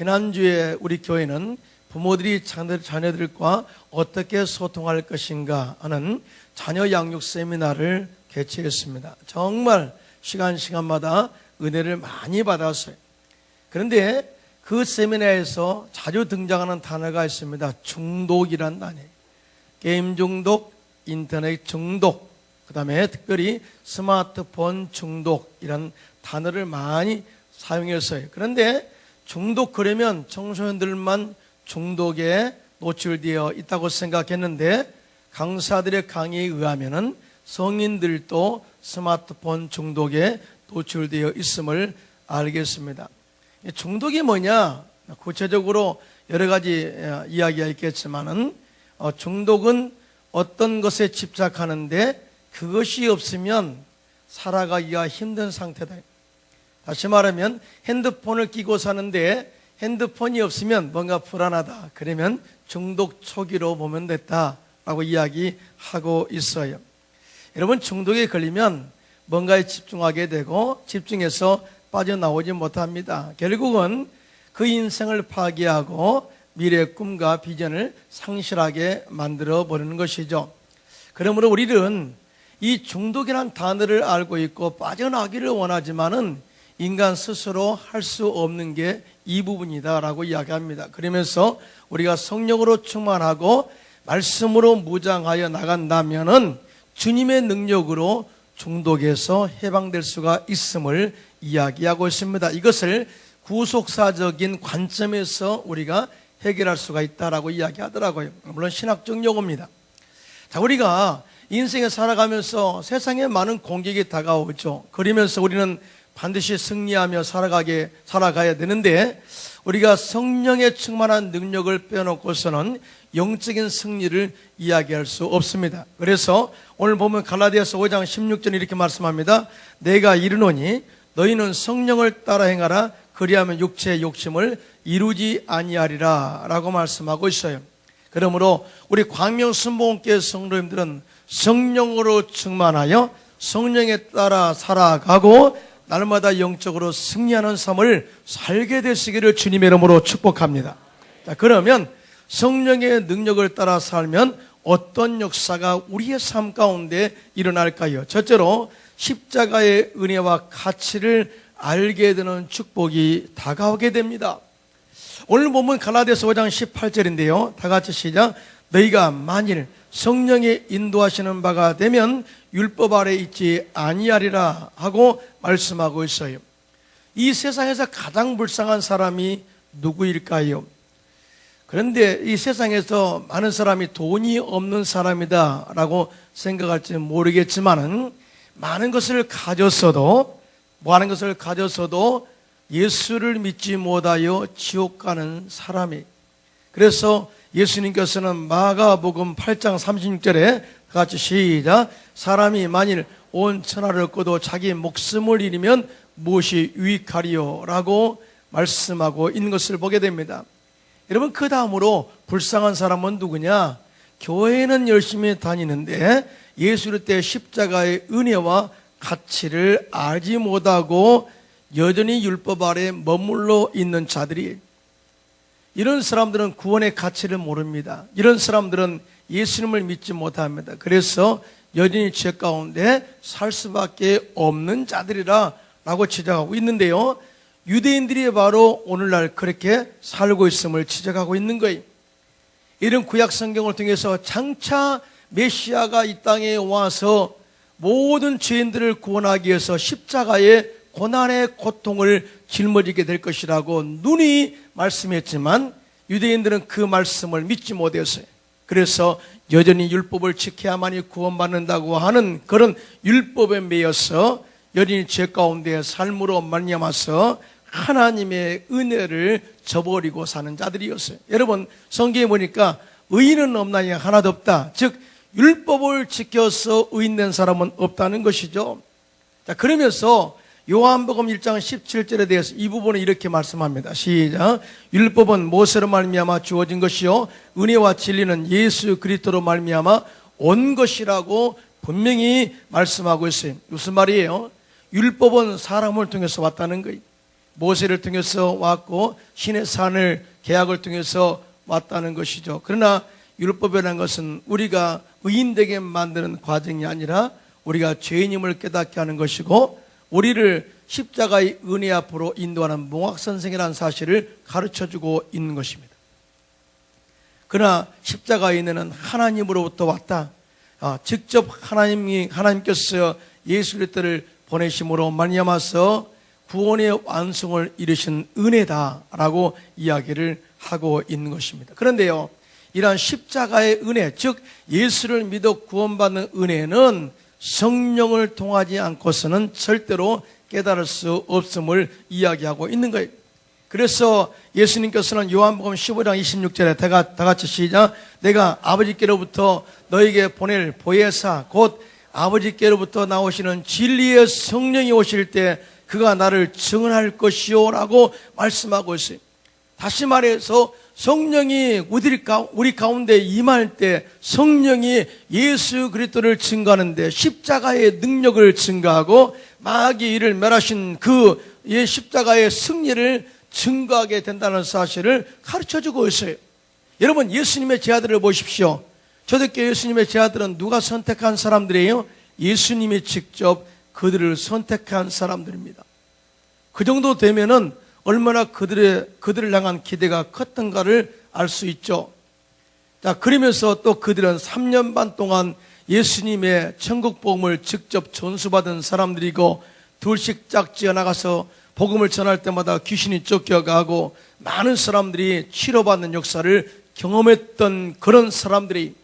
지난주에 우리 교회는 부모들이 자녀들과 어떻게 소통할 것인가 하는 자녀 양육 세미나를 개최했습니다. 정말 시간마다 은혜를 많이 받았어요. 그런데 그 세미나에서 자주 등장하는 단어가 있습니다. 중독이란 단어. 게임 중독, 인터넷 중독, 그 다음에 특별히 스마트폰 중독 이런 단어를 많이 사용했어요. 그런데 중독 그러면 청소년들만 중독에 노출되어 있다고 생각했는데 강사들의 강의에 의하면 성인들도 스마트폰 중독에 노출되어 있음을 알겠습니다. 중독이 뭐냐? 구체적으로 여러 가지 이야기가 있겠지만은 중독은 어떤 것에 집착하는데 그것이 없으면 살아가기가 힘든 상태다. 다시 말하면 핸드폰을 끼고 사는데 핸드폰이 없으면 뭔가 불안하다. 그러면 중독 초기로 보면 됐다라고 이야기하고 있어요. 여러분, 중독에 걸리면 뭔가에 집중하게 되고 집중해서 빠져나오지 못합니다. 결국은 그 인생을 파괴하고 미래의 꿈과 비전을 상실하게 만들어 버리는 것이죠. 그러므로 우리는 이 중독이라는 단어를 알고 있고 빠져나가기를 원하지만은 인간 스스로 할 수 없는 게 이 부분이다라고 이야기합니다. 그러면서 우리가 성령으로 충만하고 말씀으로 무장하여 나간다면은 주님의 능력으로 중독에서 해방될 수가 있음을 이야기하고 있습니다. 이것을 구속사적인 관점에서 우리가 해결할 수가 있다라고 이야기하더라고요. 물론 신학적 용어입니다. 자, 우리가 인생에 살아가면서 세상에 많은 공격이 다가오죠. 그러면서 우리는 반드시 승리하며 살아가야 되는데 우리가 성령의 충만한 능력을 빼놓고서는 영적인 승리를 이야기할 수 없습니다. 그래서 오늘 보면 갈라디아서 5장 16절 이렇게 말씀합니다. 내가 이르노니 너희는 성령을 따라 행하라. 그리하면 육체의 욕심을 이루지 아니하리라 라고 말씀하고 있어요. 그러므로 우리 광명순복음교회 성도님들은 성령으로 충만하여 성령에 따라 살아가고 날마다 영적으로 승리하는 삶을 살게 되시기를 주님의 이름으로 축복합니다. 자, 그러면 성령의 능력을 따라 살면 어떤 역사가 우리의 삶 가운데 일어날까요? 첫째로 십자가의 은혜와 가치를 알게 되는 축복이 다가오게 됩니다. 오늘 보면 갈라디아서 5장 18절인데요. 다 같이 시작. 너희가 만일 성령의 인도하시는 바가 되면 율법 아래 있지 아니하리라 하고 말씀하고 있어요. 이 세상에서 가장 불쌍한 사람이 누구일까요? 그런데 이 세상에서 많은 사람이 돈이 없는 사람이다 라고 생각할지 모르겠지만은 많은 것을 가졌어도 예수를 믿지 못하여 지옥 가는 사람이, 그래서 예수님께서는 마가복음 8장 36절에 같이 시작. 사람이 만일 온 천하를 얻고도 자기 목숨을 잃으면 무엇이 유익하리요 라고 말씀하고 있는 것을 보게 됩니다. 여러분, 그 다음으로 불쌍한 사람은 누구냐? 교회는 열심히 다니는데 예수를 때 십자가의 은혜와 가치를 알지 못하고 여전히 율법 아래 머물러 있는 자들이, 이런 사람들은 구원의 가치를 모릅니다. 이런 사람들은 예수님을 믿지 못합니다. 그래서 여전히 죄 가운데 살 수밖에 없는 자들이라 라고 지적하고 있는데요. 유대인들이 바로 오늘날 그렇게 살고 있음을 지적하고 있는 거예요. 이런 구약 성경을 통해서 장차 메시아가 이 땅에 와서 모든 죄인들을 구원하기 위해서 십자가의 고난의 고통을 짊어지게 될 것이라고 눈이 말씀했지만 유대인들은 그 말씀을 믿지 못했어요. 그래서 여전히 율법을 지켜야만이 구원받는다고 하는 그런 율법에 매여서 여전히 죄 가운데 삶으로 말미암아서 하나님의 은혜를 저버리고 사는 자들이었어요. 여러분, 성경에 보니까 의인은 없나니 하나도 없다. 즉 율법을 지켜서 의인된 사람은 없다는 것이죠. 자, 그러면서 요한복음 1장 17절에 대해서 이 부분을 이렇게 말씀합니다. 시작. 율법은 모세로 말미암아 주어진 것이요 은혜와 진리는 예수 그리스도로 말미암아 온 것이라고 분명히 말씀하고 있어요. 무슨 말이에요? 율법은 사람을 통해서 왔다는 거예요. 모세를 통해서 왔고 신의 산을 계약을 통해서 왔다는 것이죠. 그러나 율법이라는 것은 우리가 의인되게 만드는 과정이 아니라 우리가 죄인임을 깨닫게 하는 것이고 우리를 십자가의 은혜 앞으로 인도하는 몽학선생이라는 사실을 가르쳐주고 있는 것입니다. 그러나 십자가의 은혜는 하나님으로부터 왔다. 직접 하나님께서 예수 그리스도를 보내심으로 말미암아서 구원의 완성을 이루신 은혜다라고 이야기를 하고 있는 것입니다. 그런데요, 이러한 십자가의 은혜, 즉 예수를 믿어 구원받는 은혜는 성령을 통하지 않고서는 절대로 깨달을 수 없음을 이야기하고 있는 거예요. 그래서 예수님께서는 요한복음 15장 26절에 다 같이 시작. 내가 아버지께로부터 너에게 보낼 보혜사 곧 아버지께로부터 나오시는 진리의 성령이 오실 때 그가 나를 증언할 것이요 라고 말씀하고 있어요. 다시 말해서 성령이 우리 가운데 임할 때 성령이 예수 그리스도를 증거하는데 십자가의 능력을 증거하고 마귀의 일을 멸하신 그 십자가의 승리를 증거하게 된다는 사실을 가르쳐주고 있어요. 여러분, 예수님의 제자들을 보십시오. 초대교회 예수님의 제자들은 누가 선택한 사람들이에요? 예수님이 직접 그들을 선택한 사람들입니다. 그 정도 되면은 얼마나 그들을 향한 기대가 컸던가를 알 수 있죠. 자, 그러면서 또 그들은 3년 반 동안 예수님의 천국 복음을 직접 전수받은 사람들이고 둘씩 짝지어 나가서 복음을 전할 때마다 귀신이 쫓겨가고 많은 사람들이 치료받는 역사를 경험했던 그런 사람들이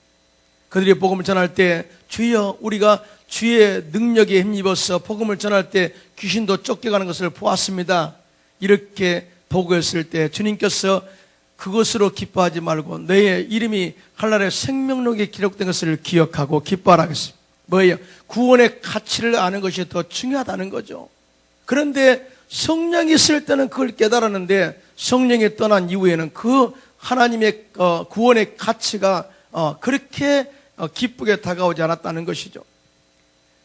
그들이 복음을 전할 때 주여 우리가 주의 능력에 힘입어서 복음을 전할 때 귀신도 쫓겨가는 것을 보았습니다. 이렇게 보고했을 때 주님께서 그것으로 기뻐하지 말고 너의 이름이 하늘의 생명록에 기록된 것을 기억하고 기뻐하라 하겠습니다. 뭐예요? 구원의 가치를 아는 것이 더 중요하다는 거죠. 그런데 성령이 있을 때는 그걸 깨달았는데 성령이 떠난 이후에는 그 하나님의 구원의 가치가 그렇게 기쁘게 다가오지 않았다는 것이죠.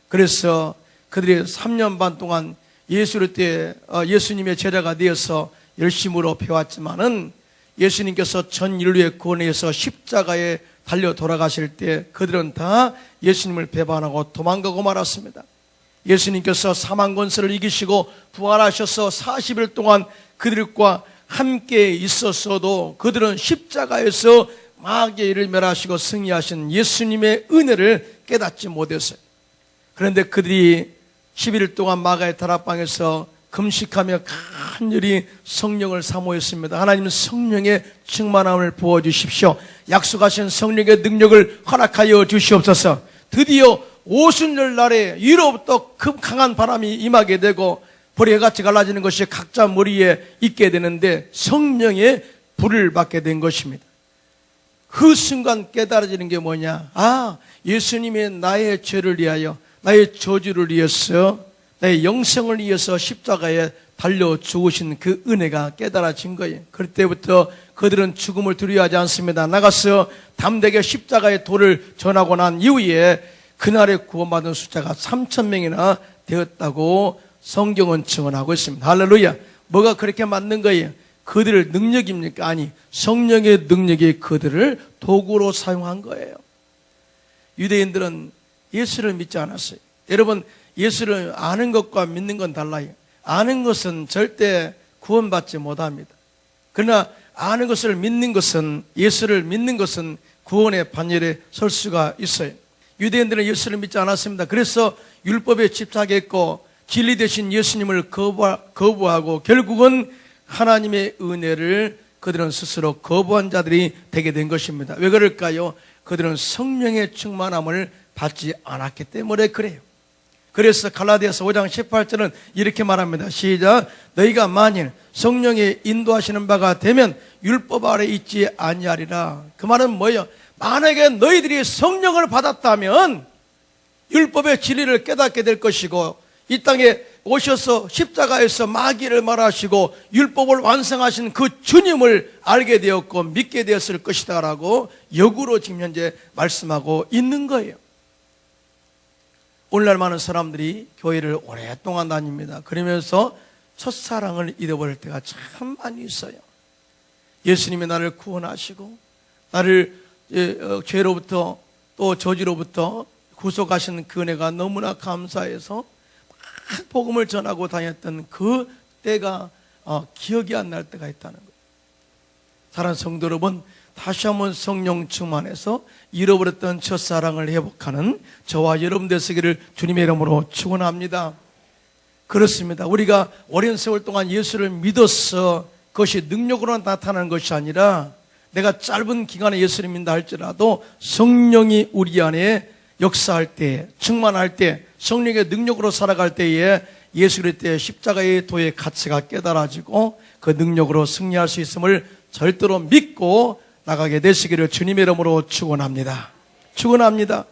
그래서 그들이 3년 반 동안 예수님의 제자가 되어서 열심으로 배웠지만은 예수님께서 전 인류의 구원을 위해서 십자가에 달려 돌아가실 때 그들은 다 예수님을 배반하고 도망가고 말았습니다. 예수님께서 사망 권세를 이기시고 부활하셔서 40일 동안 그들과 함께 있었어도 그들은 십자가에서 마귀의 일을 멸하시고 승리하신 예수님의 은혜를 깨닫지 못했어요. 그런데 그들이 11일 동안 마가의 다락방에서 금식하며 간절히 성령을 사모했습니다. 하나님 성령의 충만함을 부어주십시오. 약속하신 성령의 능력을 허락하여 주시옵소서. 드디어 오순절 날에 위로부터 강한 바람이 임하게 되고 불이 해같이 갈라지는 것이 각자 머리에 있게 되는데 성령의 불을 받게 된 것입니다. 그 순간 깨달아지는 게 뭐냐? 예수님이 나의 죄를 위하여 나의 저주를 위해서 나의 영생을 위해서 십자가에 달려 죽으신 그 은혜가 깨달아진 거예요. 그때부터 그들은 죽음을 두려워하지 않습니다. 나가서 담대하게 십자가의 도를 전하고 난 이후에 그날에 구원받은 숫자가 3,000명이나 되었다고 성경은 증언하고 있습니다. 할렐루야. 뭐가 그렇게 맞는 거예요? 그들의 능력입니까? 아니, 성령의 능력이 그들을 도구로 사용한 거예요. 유대인들은 예수를 믿지 않았어요. 여러분, 예수를 아는 것과 믿는 건 달라요. 아는 것은 절대 구원받지 못합니다. 그러나 아는 것을 믿는 것은, 예수를 믿는 것은 구원의 반열에 설 수가 있어요. 유대인들은 예수를 믿지 않았습니다. 그래서 율법에 집착했고 진리 되신 예수님을 거부하고 결국은 하나님의 은혜를 그들은 스스로 거부한 자들이 되게 된 것입니다. 왜 그럴까요? 그들은 성령의 충만함을 받지 않았기 때문에 그래요. 그래서 갈라디아서 5장 18절은 이렇게 말합니다. 시작. 너희가 만일 성령의 인도하시는 바가 되면 율법 아래 있지 아니하리라. 그 말은 뭐예요? 만약에 너희들이 성령을 받았다면 율법의 진리를 깨닫게 될 것이고 이 땅에 오셔서 십자가에서 마귀를 말하시고 율법을 완성하신 그 주님을 알게 되었고 믿게 되었을 것이다 라고 역으로 지금 현재 말씀하고 있는 거예요. 오늘날 많은 사람들이 교회를 오랫동안 다닙니다. 그러면서 첫사랑을 잃어버릴 때가 참 많이 있어요. 예수님이 나를 구원하시고 나를 죄로부터 또 저주로부터 구속하신 그 은혜가 너무나 감사해서 막 복음을 전하고 다녔던 그 때가 기억이 안 날 때가 있다는 거예요. 사랑하는 성도 여러분, 다시 한번 성령 충만해서 잃어버렸던 첫사랑을 회복하는 저와 여러분 되시기를 주님의 이름으로 축원합니다. 그렇습니다. 우리가 오랜 세월 동안 예수를 믿어서 그것이 능력으로 나타나는 것이 아니라 내가 짧은 기간에 예수를 믿는다 할지라도 성령이 우리 안에 역사할 때, 충만할 때, 성령의 능력으로 살아갈 때에 예수 그리스도의 십자가의 도의 가치가 깨달아지고 그 능력으로 승리할 수 있음을 절대로 믿고 나가게 되시기를 주님의 이름으로 축원합니다. 축원합니다.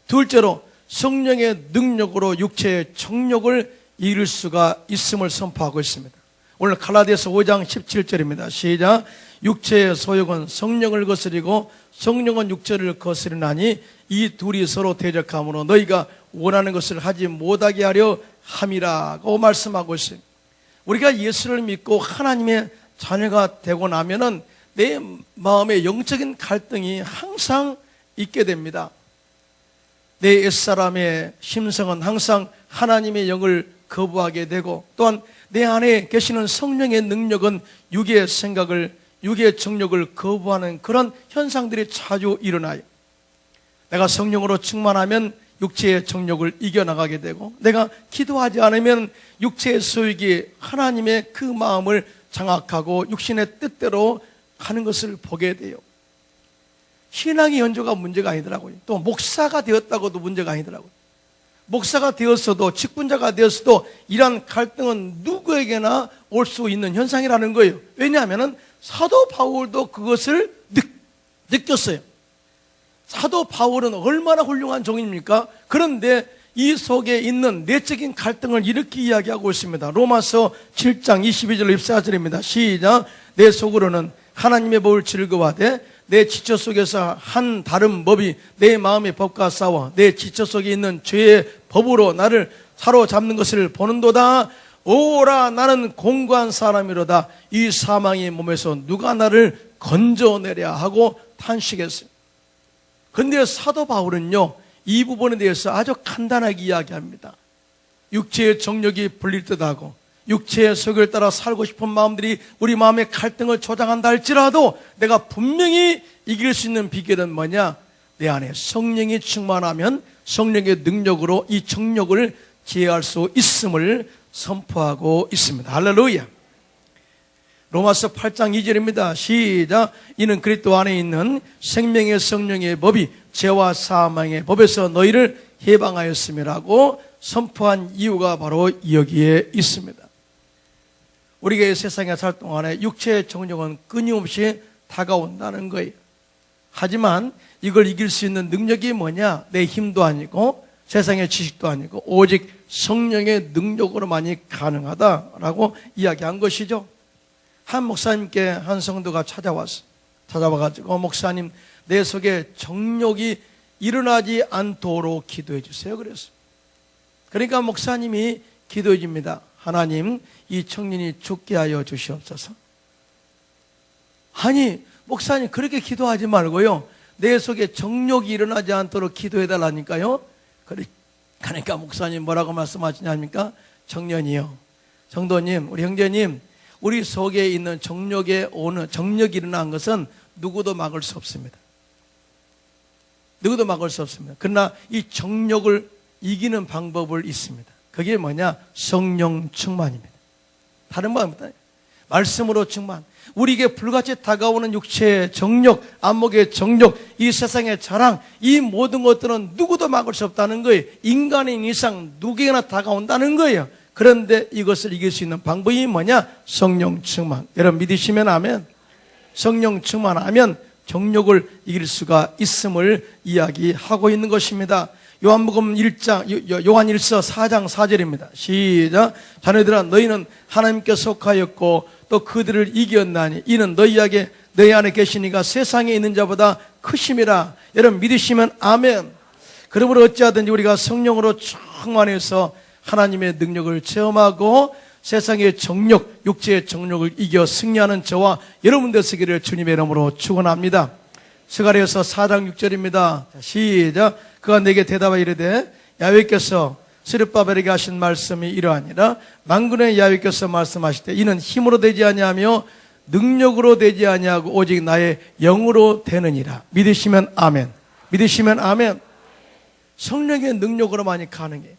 둘째로 성령의 능력으로 육체의 정욕을 이룰 수가 있음을 선포하고 있습니다. 오늘 갈라디아서 5장 17절입니다. 시작. 육체의 소욕은 성령을 거스리고 성령은 육체를 거스리나니 이 둘이 서로 대적함으로 너희가 원하는 것을 하지 못하게 하려 함이라고 말씀하고 있습니다. 우리가 예수를 믿고 하나님의 자녀가 되고 나면은 내 마음에 영적인 갈등이 항상 있게 됩니다. 내 옛사람의 심성은 항상 하나님의 영을 거부하게 되고 또한 내 안에 계시는 성령의 능력은 육의 생각을, 육의 정욕을 거부하는 그런 현상들이 자주 일어나요. 내가 성령으로 충만하면 육체의 정욕을 이겨나가게 되고 내가 기도하지 않으면 육체의 소욕이 하나님의 그 마음을 장악하고 육신의 뜻대로 하는 것을 보게 돼요. 신앙의 연조가 문제가 아니더라고요. 또 목사가 되었다고도 문제가 아니더라고요. 목사가 되었어도 직분자가 되었어도 이러한 갈등은 누구에게나 올 수 있는 현상이라는 거예요. 왜냐하면 사도 바울도 그것을 느꼈어요. 사도 바울은 얼마나 훌륭한 종입니까? 그런데 이 속에 있는 내적인 갈등을 이렇게 이야기하고 있습니다. 로마서 7장 22절 24절입니다. 시작. 내 속으로는 하나님의 법을 즐거워하되 내 지체 속에서 한 다른 법이 내 마음의 법과 싸워 내 지체 속에 있는 죄의 법으로 나를 사로잡는 것을 보는도다. 오라 나는 공고한 사람이로다. 이 사망의 몸에서 누가 나를 건져내랴 하고 탄식했어요. 그런데 사도 바울은요 이 부분에 대해서 아주 간단하게 이야기합니다. 육체의 정욕이 불릴 듯하고 육체의 속을 따라 살고 싶은 마음들이 우리 마음의 갈등을 조장한다 할지라도 내가 분명히 이길 수 있는 비결은 뭐냐? 내 안에 성령이 충만하면 성령의 능력으로 이 정욕을 제어할 수 있음을 선포하고 있습니다. 할렐루야. 로마서 8장 2절입니다. 시작. 이는 그리스도 안에 있는 생명의 성령의 법이 죄와 사망의 법에서 너희를 해방하였음이라고 선포한 이유가 바로 여기에 있습니다. 우리가 이 세상에 살 동안에 육체의 정욕은 끊임없이 다가온다는 거예요. 하지만 이걸 이길 수 있는 능력이 뭐냐? 내 힘도 아니고 세상의 지식도 아니고 오직 성령의 능력으로만이 가능하다라고 이야기한 것이죠. 한 목사님께 한 성도가 찾아와가지고 목사님 내 속에 정욕이 일어나지 않도록 기도해 주세요 그랬어요. 그러니까 목사님이 기도해 줍니다. 하나님 이 청년이 죽게 하여 주시옵소서. 아니 목사님 그렇게 기도하지 말고요 내 속에 정욕이 일어나지 않도록 기도해 달라니까요. 그러니까 목사님 뭐라고 말씀하시냐니까 청년이요 성도님 우리 형제님 우리 속에 있는 정욕이 일어난 것은 누구도 막을 수 없습니다. 누구도 막을 수 없습니다. 그러나 이 정욕을 이기는 방법을 있습니다. 그게 뭐냐? 성령 충만입니다. 다른 방법입니다. 말씀으로 충만. 우리에게 불같이 다가오는 육체의 정욕, 안목의 정욕, 이 세상의 자랑, 이 모든 것들은 누구도 막을 수 없다는 거예요. 인간인 이상 누구에게나 다가온다는 거예요. 그런데 이것을 이길 수 있는 방법이 뭐냐? 성령 충만. 여러분 믿으시면 아멘. 성령 충만하면 정욕을 이길 수가 있음을 이야기하고 있는 것입니다. 요한 1서 4장 4절입니다. 시작. 자네들아 너희는 하나님께 속하였고 또 그들을 이겼나니 이는 너희 안에 계시니가 세상에 있는 자보다 크심이라. 여러분 믿으시면 아멘. 그러므로 어찌하든지 우리가 성령으로 충만해서 하나님의 능력을 체험하고 세상의 정욕, 육체의 정욕을 이겨 승리하는 저와 여러분 되시기를 주님의 이름으로 축원합니다. 스가랴서 4장 6절입니다. 시작. 그가 내게 대답하여 이르되 야훼께서 스룹바벨에게 하신 말씀이 이러하니라. 만군의 야훼께서 말씀하시되 이는 힘으로 되지 아니하며 능력으로 되지 아니하고 오직 나의 영으로 되느니라. 믿으시면 아멘. 믿으시면 아멘. 성령의 능력으로만이 가능해요.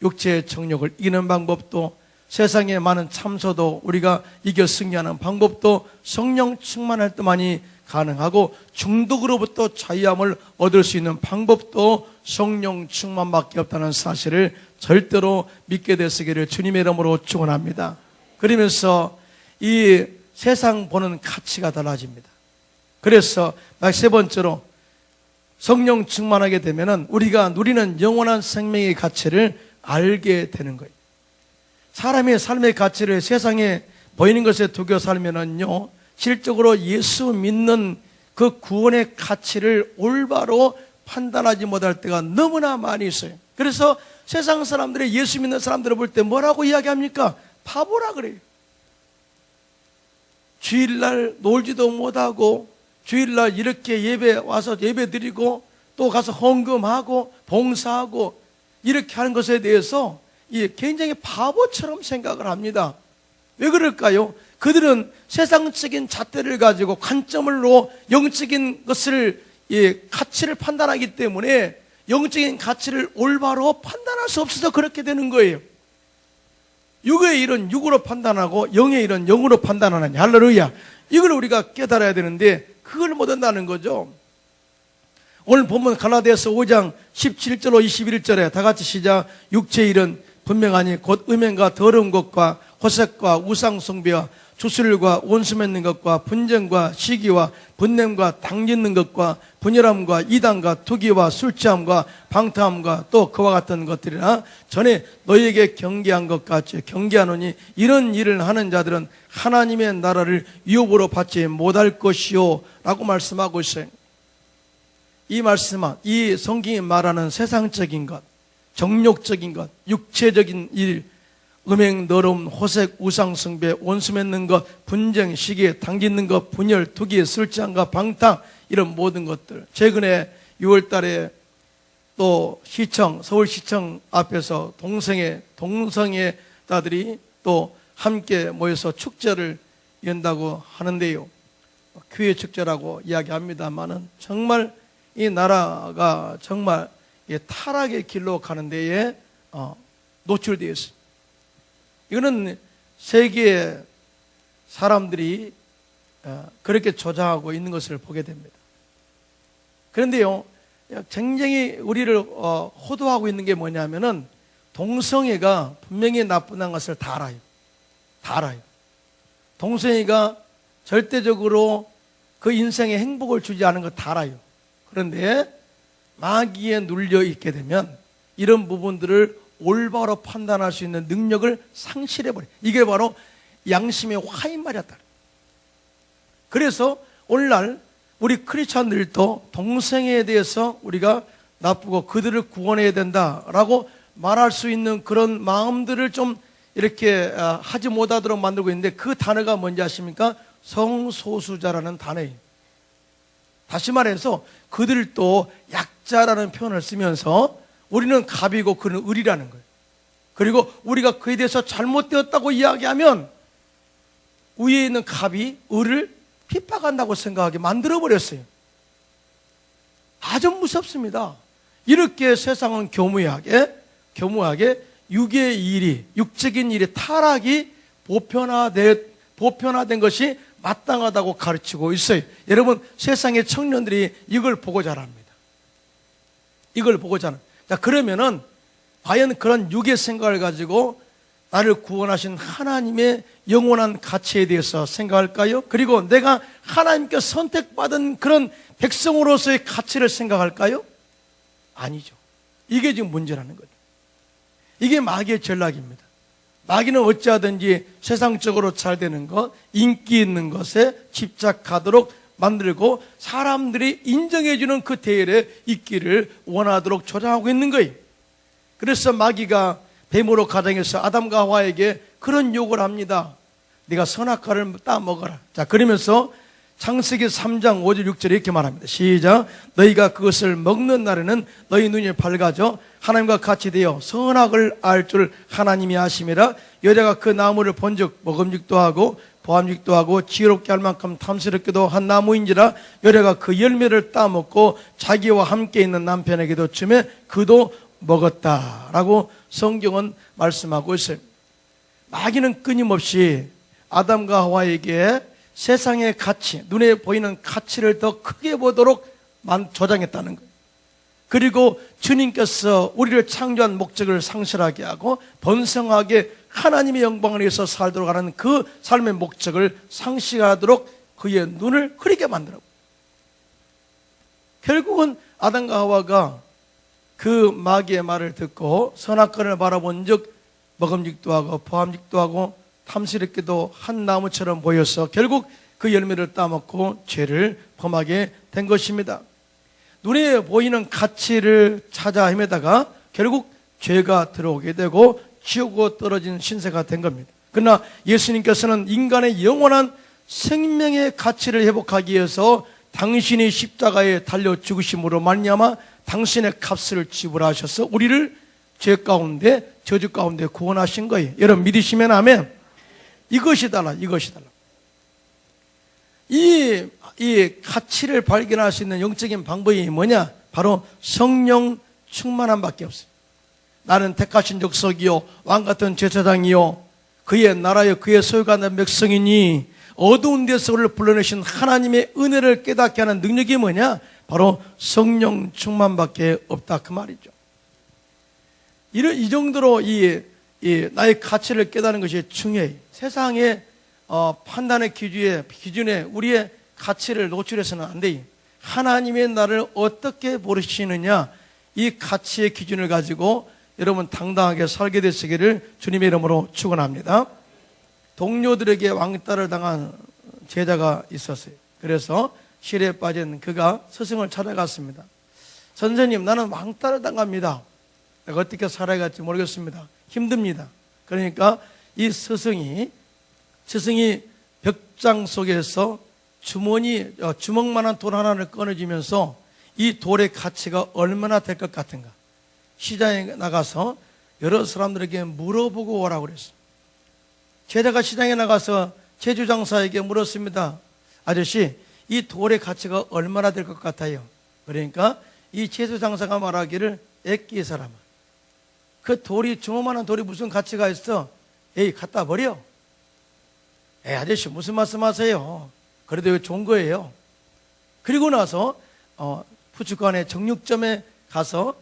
육체의 정욕을 이기는 방법도, 세상의 많은 참소도 우리가 이겨 승리하는 방법도 성령 충만할 때만이 가능하고, 중독으로부터 자유함을 얻을 수 있는 방법도 성령 충만밖에 없다는 사실을 절대로 믿게 되시기를 주님의 이름으로 축원합니다. 그러면서 이 세상 보는 가치가 달라집니다. 그래서 세 번째로 성령 충만하게 되면은 우리가 누리는 영원한 생명의 가치를 알게 되는 거예요. 사람의 삶의 가치를 세상에 보이는 것에 두고 살면은요, 실적으로 예수 믿는 그 구원의 가치를 올바로 판단하지 못할 때가 너무나 많이 있어요. 그래서 세상 사람들이 예수 믿는 사람들을 볼 때 뭐라고 이야기합니까? 바보라 그래요. 주일날 놀지도 못하고, 주일날 이렇게 예배 와서 예배 드리고 또 가서 헌금하고 봉사하고 이렇게 하는 것에 대해서 굉장히 바보처럼 생각을 합니다. 왜 그럴까요? 그들은 세상적인 잣대를 가지고 관점으로 영적인 것을, 가치를 판단하기 때문에 영적인 가치를 올바로 판단할 수 없어서 그렇게 되는 거예요. 육의 일은 육으로 판단하고 영의 일은 영으로 판단하느냐. 할렐루야. 이걸 우리가 깨달아야 되는데 그걸 못한다는 거죠. 오늘 본문 갈라디아서 5장 17절로 21절에 다 같이 시작. 육체의 일은 분명하니 곧 음행과 더러운 것과 호색과 우상숭배와 주술과 원수 맺는 것과 분쟁과 시기와 분냄과 당짓는 것과 분열함과 이단과 투기와 술취함과 방탕함과 또 그와 같은 것들이나 전에 너희에게 경계한 것 같이 경계하노니 이런 일을 하는 자들은 하나님의 나라를 유업으로 받지 못할 것이요 라고 말씀하고 있어요. 이 말씀은, 이 성경이 말하는 세상적인 것, 정욕적인 것, 육체적인 일, 음행, 더러움, 호색, 우상숭배, 원수 맺는 것, 분쟁, 시기에 당기는 것, 분열, 투기, 술취함과 방탕, 이런 모든 것들. 최근에 6월 달에 또 서울시청 앞에서 동성애자들이 또 함께 모여서 축제를 연다고 하는데요. 교회 축제라고 이야기합니다만은 정말 이 나라가 정말 타락의 길로 가는 데에 노출되어 있습니다. 이거는 세계의 사람들이 그렇게 조장하고 있는 것을 보게 됩니다. 그런데요, 굉장히 우리를 호도하고 있는 게 뭐냐면은 동성애가 분명히 나쁜 것을 다 알아요. 다 알아요. 동성애가 절대적으로 그 인생에 행복을 주지 않은 거 다 알아요. 그런데 마귀에 눌려 있게 되면 이런 부분들을 올바로 판단할 수 있는 능력을 상실해버려요. 이게 바로 양심의 화인말이었다. 그래서 오늘날 우리 크리스찬들도 동성애에 대해서 우리가 나쁘고 그들을 구원해야 된다라고 말할 수 있는 그런 마음들을 좀 이렇게 하지 못하도록 만들고 있는데, 그 단어가 뭔지 아십니까? 성소수자라는 단어예요. 다시 말해서 그들도 약자라는 표현을 쓰면서 우리는 갑이고 그는 을이라는 거예요. 그리고 우리가 그에 대해서 잘못되었다고 이야기하면 위에 있는 갑이 을을 핍박한다고 생각하게 만들어버렸어요. 아주 무섭습니다. 이렇게 세상은 교무하게 육의 일이, 육적인 일이, 타락이 보편화된 것이 마땅하다고 가르치고 있어요. 여러분, 세상의 청년들이 이걸 보고 자랍니다. 이걸 보고 자랍니다. 자, 그러면은 과연 그런 육의 생각을 가지고 나를 구원하신 하나님의 영원한 가치에 대해서 생각할까요? 그리고 내가 하나님께 선택받은 그런 백성으로서의 가치를 생각할까요? 아니죠. 이게 지금 문제라는 거죠. 이게 마귀의 전략입니다. 마귀는 어찌하든지 세상적으로 잘 되는 것, 인기 있는 것에 집착하도록 만들고 사람들이 인정해주는 그 대열에 있기를 원하도록 조장하고 있는 거예요. 그래서 마귀가 뱀으로 가정해서 아담과 하와에게 그런 욕을 합니다. 네가 선악과를 따 먹어라. 자, 그러면서 창세기 3장 5절 6절에 이렇게 말합니다. 시작. 너희가 그것을 먹는 날에는 너희 눈이 밝아져 하나님과 같이 되어 선악을 알 줄 하나님이 아심이라. 여자가 그 나무를 본즉 먹음직도 하고 보암직도 하고 지혜롭게 할 만큼 탐스럽게도 한 나무인지라. 여자가 그 열매를 따먹고 자기와 함께 있는 남편에게도 주매 그도 먹었다라고 성경은 말씀하고 있어요. 마귀는 끊임없이 아담과 하와에게 세상의 가치, 눈에 보이는 가치를 더 크게 보도록 조장했다는 거예요. 그리고 주님께서 우리를 창조한 목적을 상실하게 하고 번성하게 하나님의 영광을 위해서 살도록 하는 그 삶의 목적을 상실하도록 그의 눈을 흐리게 만들어. 결국은 아담과 하와가 그 마귀의 말을 듣고 선악과를 바라본 즉 먹음직도 하고 보암직도 하고 탐스럽게도 한 나무처럼 보여서 결국 그 열매를 따먹고 죄를 범하게 된 것입니다. 눈에 보이는 가치를 찾아 헤매다가 결국 죄가 들어오게 되고 지옥으로 떨어진 신세가 된 겁니다. 그러나 예수님께서는 인간의 영원한 생명의 가치를 회복하기 위해서 당신이 십자가에 달려 죽으심으로 말미암아 당신의 값을 지불하셔서 우리를 죄 가운데 저주 가운데 구원하신 거예요. 여러분 믿으시면 아멘. 이것이 달라. 이 가치를 발견할 수 있는 영적인 방법이 뭐냐? 바로 성령 충만함밖에 없어요. 나는 택하신 족속이요 왕같은 제사장이요 그의 나라요 그의 소유가 된 백성이니 어두운 데서 우리를 불러내신 하나님의 은혜를 깨닫게 하는 능력이 뭐냐? 바로 성령 충만밖에 없다 그 말이죠. 이 정도로 나의 가치를 깨닫는 것이 중요해요. 세상의 판단의 기준에 우리의 가치를 노출해서는 안 돼요. 하나님의 나를 어떻게 보시느냐 이 가치의 기준을 가지고 여러분 당당하게 살게 되시기를 주님의 이름으로 축원합니다. 동료들에게 왕따를 당한 제자가 있었어요. 그래서 실에 빠진 그가 스승을 찾아갔습니다. 선생님, 나는 왕따를 당합니다. 내가 어떻게 살아야 할지 모르겠습니다. 힘듭니다. 그러니까 이 스승이 벽장 속에서 주먹만한 돌 하나를 꺼내주면서 이 돌의 가치가 얼마나 될 것 같은가 시장에 나가서 여러 사람들에게 물어보고 오라고 그랬어요. 제자가 시장에 나가서 제주장사에게 물었습니다. 아저씨, 이 돌의 가치가 얼마나 될 것 같아요? 그러니까 이 제주장사가 말하기를 애끼 사람아, 그 돌이 주먹만한 돌이 무슨 가치가 있어? 에이, 갖다 버려. 에이, 아저씨 무슨 말씀하세요? 그래도 이거 좋은 거예요. 그리고 나서 푸주간의 정육점에 가서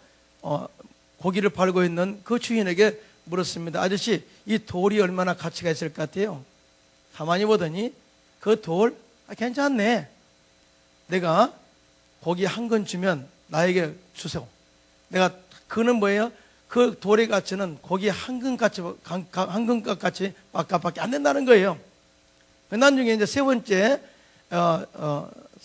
고기를 팔고 있는 그 주인에게 물었습니다. 아저씨, 이 돌이 얼마나 가치가 있을 것 같아요? 가만히 보더니 그 돌 괜찮네. 내가 고기 한 건 주면 나에게 주세요. 내가 그는 뭐예요? 그 돌의 가치는 고기 한 근값 같이 밖에 안 된다는 거예요. 나중에 이제 세 번째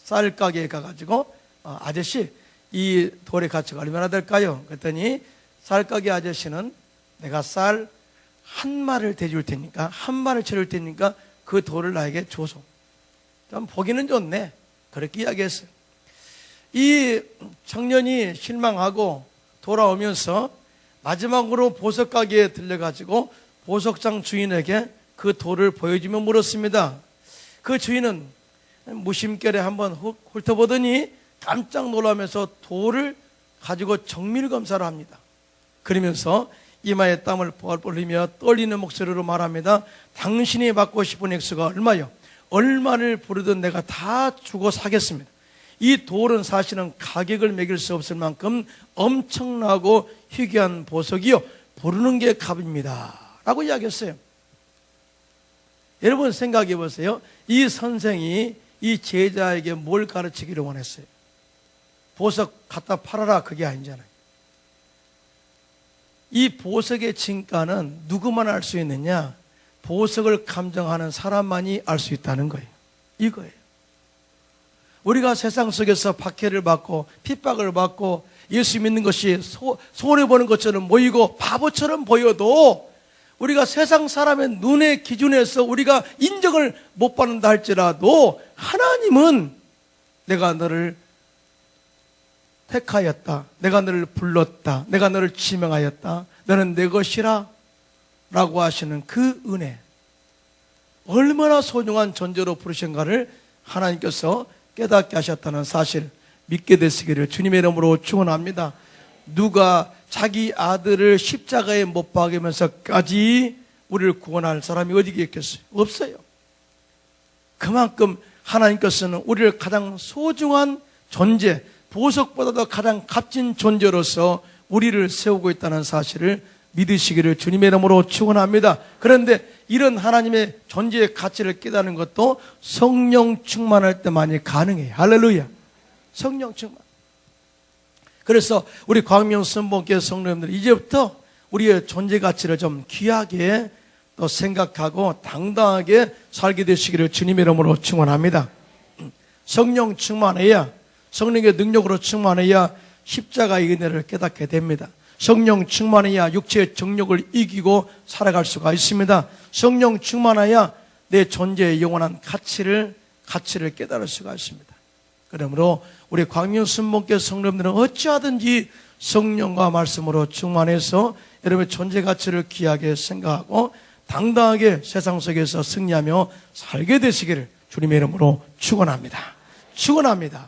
쌀 가게에 가가지고 아저씨, 이 돌의 가치가 얼마나 될까요? 그랬더니 쌀 가게 아저씨는 내가 쌀 한 마를 대줄 테니까, 한 마를 쳐줄 테니까 그 돌을 나에게 줘서. 좀 보기는 좋네. 그렇게 이야기했어요. 이 청년이 실망하고 돌아오면서 마지막으로 보석 가게에 들려가지고 보석장 주인에게 그 돌을 보여주며 물었습니다. 그 주인은 무심결에 한번 훑어보더니 깜짝 놀라면서 돌을 가지고 정밀 검사를 합니다. 그러면서 이마에 땀을 뻘뻘 흘리며 떨리는 목소리로 말합니다. 당신이 받고 싶은 액수가 얼마요? 얼마를 부르든 내가 다 주고 사겠습니다. 이 돌은 사실은 가격을 매길 수 없을 만큼 엄청나고 희귀한 보석이요, 부르는 게 값입니다 라고 이야기했어요. 여러분 생각해 보세요. 이 선생이 이 제자에게 뭘 가르치기를 원했어요? 보석 갖다 팔아라, 그게 아니잖아요. 이 보석의 진가는 누구만 알 수 있느냐? 보석을 감정하는 사람만이 알 수 있다는 거예요. 이거예요. 우리가 세상 속에서 박해를 받고 핍박을 받고 예수 믿는 것이 손해보는 것처럼 모이고 바보처럼 보여도 우리가 세상 사람의 눈의 기준에서 우리가 인정을 못 받는다 할지라도 하나님은 내가 너를 택하였다, 내가 너를 불렀다, 내가 너를 지명하였다, 너는 내 것이라 라고 하시는 그 은혜, 얼마나 소중한 존재로 부르신가를 하나님께서 깨닫게 하셨다는 사실 믿게 되시기를 주님의 이름으로 축원합니다. 누가 자기 아들을 십자가에 못 박으면서까지 우리를 구원할 사람이 어디 있겠어요? 없어요. 그만큼 하나님께서는 우리를 가장 소중한 존재, 보석보다도 가장 값진 존재로서 우리를 세우고 있다는 사실을 믿으시기를 주님의 이름으로 축원합니다. 그런데 이런 하나님의 존재의 가치를 깨닫는 것도 성령 충만할 때만이 가능해요. 할렐루야. 성령 충만. 그래서 우리 광명 선봉교회 성도님들 이제부터 우리의 존재 가치를 좀 귀하게 또 생각하고 당당하게 살게 되시기를 주님의 이름으로 축원합니다. 성령 충만해야, 성령의 능력으로 충만해야 십자가의 은혜를 깨닫게 됩니다. 성령 충만해야 육체의 정욕을 이기고 살아갈 수가 있습니다. 성령 충만해야 내 존재의 영원한 가치를 깨달을 수가 있습니다. 그러므로 우리 광명순복교 성도님들은 어찌하든지 성령과 말씀으로 충만해서 여러분의 존재 가치를 귀하게 생각하고 당당하게 세상 속에서 승리하며 살게 되시기를 주님의 이름으로 축원합니다. 축원합니다.